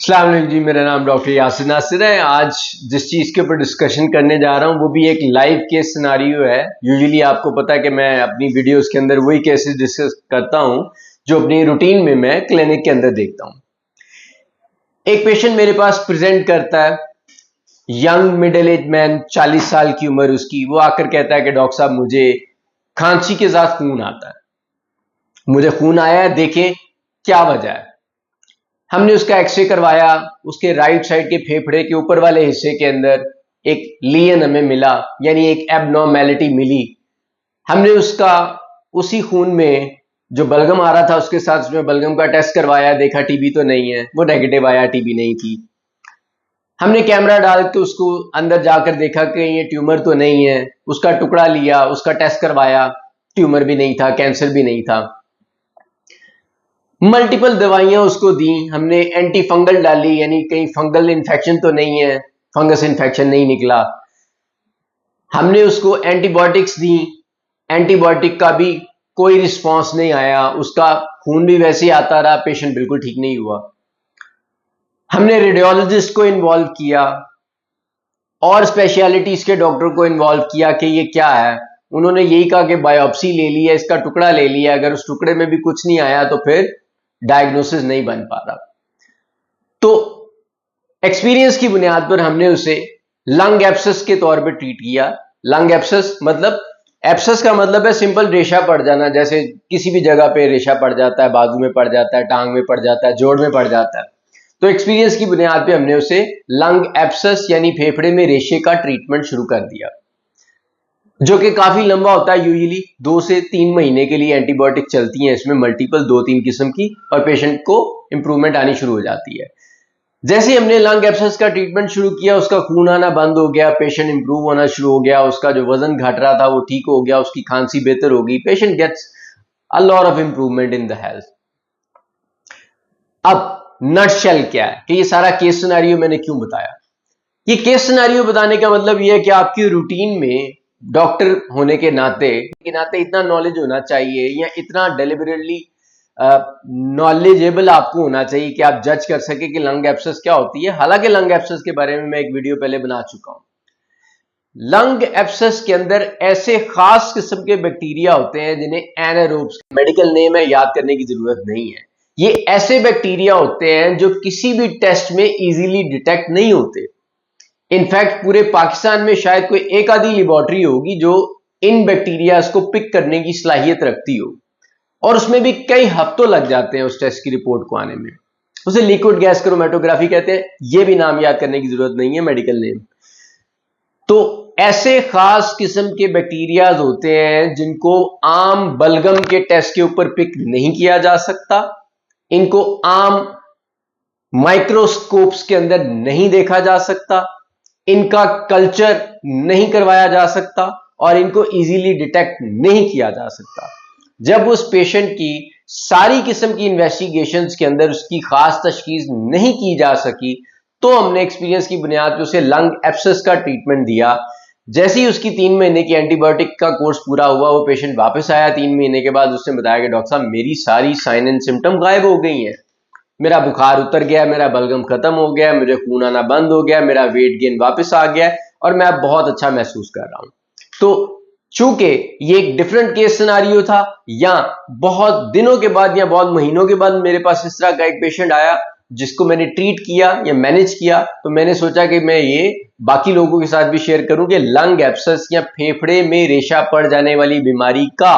अस्सलाम वालेकुम जी, मेरा नाम डॉक्टर यासिर नासिर है। आज जिस चीज़ के ऊपर डिस्कशन करने जा रहा हूँ वो भी एक लाइव केस सिनारियो है। यूजुअली आपको पता है कि मैं अपनी वीडियोस के अंदर वही केसेस डिस्कस करता हूँ जो अपनी रूटीन में मैं क्लिनिक के अंदर देखता हूँ। एक पेशेंट मेरे पास प्रेजेंट करता है, यंग मिडिल एज मैन, 40 साल की उम्र उसकी। वो आकर कहता है कि डॉक्टर साहब मुझे खांसी के साथ खून आता है, मुझे खून आया है, देखें क्या वजह है। हमने उसका एक्सरे करवाया, उसके राइट साइड के फेफड़े के ऊपर वाले हिस्से के अंदर एक लीजन हमें मिला, यानी एक एबनॉर्मेलिटी मिली। हमने उसका उसी खून में जो बलगम आ रहा था उसके साथ उसमें बलगम का टेस्ट करवाया, देखा टीबी तो नहीं है, वो नेगेटिव आया, टीबी नहीं थी। हमने कैमरा डाल के उसको अंदर जाकर देखा कि ये ट्यूमर तो नहीं है, उसका टुकड़ा लिया, उसका टेस्ट करवाया, ट्यूमर भी नहीं था, कैंसर भी नहीं था। मल्टीपल दवाइयां उसको दी हमने, एंटी फंगल डाली, यानी कहीं फंगल इन्फेक्शन तो नहीं है, फंगस इन्फेक्शन नहीं निकला। हमने उसको एंटीबायोटिक्स दी, एंटीबायोटिक का भी कोई रिस्पांस नहीं आया, उसका खून भी वैसे ही आता रहा, पेशेंट बिल्कुल ठीक नहीं हुआ। हमने रेडियोलॉजिस्ट को इन्वॉल्व किया और स्पेशलिटीज के डॉक्टर को इन्वॉल्व किया कि ये क्या है। उन्होंने यही कहा कि बायोप्सी ले लिया, इसका टुकड़ा ले लिया, अगर उस टुकड़े में भी कुछ नहीं आया तो फिर डायग्नोसिस नहीं बन पा रहा। तो एक्सपीरियंस की बुनियाद पर हमने उसे लंग एब्सेस के तौर पे ट्रीट किया। लंग एब्सेस मतलब, एब्सेस का मतलब है सिंपल रेशा पड़ जाना, जैसे किसी भी जगह पे रेशा पड़ जाता है, बाजू में पड़ जाता है, टांग में पड़ जाता है, जोड़ में पड़ जाता है। तो एक्सपीरियंस की बुनियाद पे हमने उसे लंग एब्सेस यानी फेफड़े में रेशे का ट्रीटमेंट शुरू कर दिया, जो कि काफी लंबा होता है। यूजुअली 2 से 3 महीने के लिए एंटीबायोटिक चलती हैं इसमें, मल्टीपल 2-3 किस्म की, और पेशेंट को इंप्रूवमेंट आनी शुरू हो जाती है। जैसे हमने लंग एब्सेस का ट्रीटमेंट शुरू किया, उसका खून आना बंद हो गया, पेशेंट इंप्रूव होना शुरू हो गया, उसका जो वजन घट रहा था वो ठीक हो गया, उसकी खांसी बेहतर हो गई, patient gets a lot of improvement in the health. अब नटशेल क्या है कि ये सारा केस सिनेरियो मैंने क्यों बताया। ये केस सिनेरियो बताने का मतलब ये है कि आपकी रूटीन में डॉक्टर होने के नाते इतना नॉलेज होना चाहिए, या इतना डेलिबरेटली नॉलेजेबल आपको होना चाहिए कि आप जज कर सके कि लंग एब्सेस क्या होती है। हालांकि लंग एब्सेस के बारे में मैं एक वीडियो पहले बना चुका हूं। लंग एब्सेस के अंदर ऐसे खास किस्म के बैक्टीरिया होते हैं जिन्हें एनारोब्स, मेडिकल नेम है, याद करने की जरूरत नहीं है। ये ऐसे बैक्टीरिया होते हैं जो किसी भी टेस्ट में इजीली डिटेक्ट नहीं होते। इनफैक्ट पूरे पाकिस्तान में शायद कोई एक आधी लेबोरेटरी होगी जो इन बैक्टीरिया को पिक करने की सलाहियत रखती हो, और उसमें भी कई हफ्तों लग जाते हैं उस टेस्ट की रिपोर्ट को आने में। उसे लिक्विड गैस क्रोमेटोग्राफी कहते हैं, यह भी नाम याद करने की जरूरत नहीं है, मेडिकल नेम। तो ऐसे खास किस्म के बैक्टीरिया होते हैं जिनको आम बलगम के टेस्ट के ऊपर पिक नहीं किया जा सकता, इनको आम माइक्रोस्कोप्स के अंदर नहीं देखा जा सकता, इनका कल्चर नहीं करवाया जा सकता, और इनको इजीली डिटेक्ट नहीं किया जा सकता। जब उस पेशेंट की सारी किस्म की इन्वेस्टिगेशंस के अंदर उसकी खास तशखीस नहीं की जा सकी, तो हमने एक्सपीरियंस की बुनियाद पर उसे लंग एब्सेस का ट्रीटमेंट दिया। जैसे ही उसकी 3 महीने की एंटीबायोटिक का कोर्स पूरा हुआ, वो पेशेंट वापस आया 3 महीने के बाद। उसने बताया कि डॉक्टर साहब मेरी सारी साइन एंड सिम्टम गायब हो गई हैं, मेरा बुखार उतर गया, मेरा बलगम खत्म हो गया, मुझे खून आना बंद हो गया, मेरा वेट गेन वापस आ गया, और मैं अब बहुत अच्छा महसूस कर रहा हूं। तो चूंकि ये एक डिफरेंट केस सिनारियो था, या बहुत दिनों के बाद या बहुत महीनों के बाद मेरे पास इस तरह का एक पेशेंट आया जिसको मैंने ट्रीट किया या मैनेज किया, तो मैंने सोचा कि मैं ये बाकी लोगों के साथ भी शेयर करूं कि लंग एब्सेस या फेफड़े में रेशा पड़ जाने वाली बीमारी का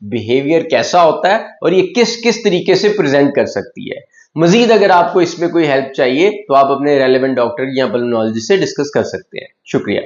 बिहेवियर कैसा होता है और ये किस किस तरीके से प्रेजेंट कर सकती है। मजीद अगर आपको इसमें कोई हेल्प चाहिए तो आप अपने रेलेवेंट डॉक्टर या पल्मोनोलॉजिस्ट से डिस्कस कर सकते हैं। शुक्रिया।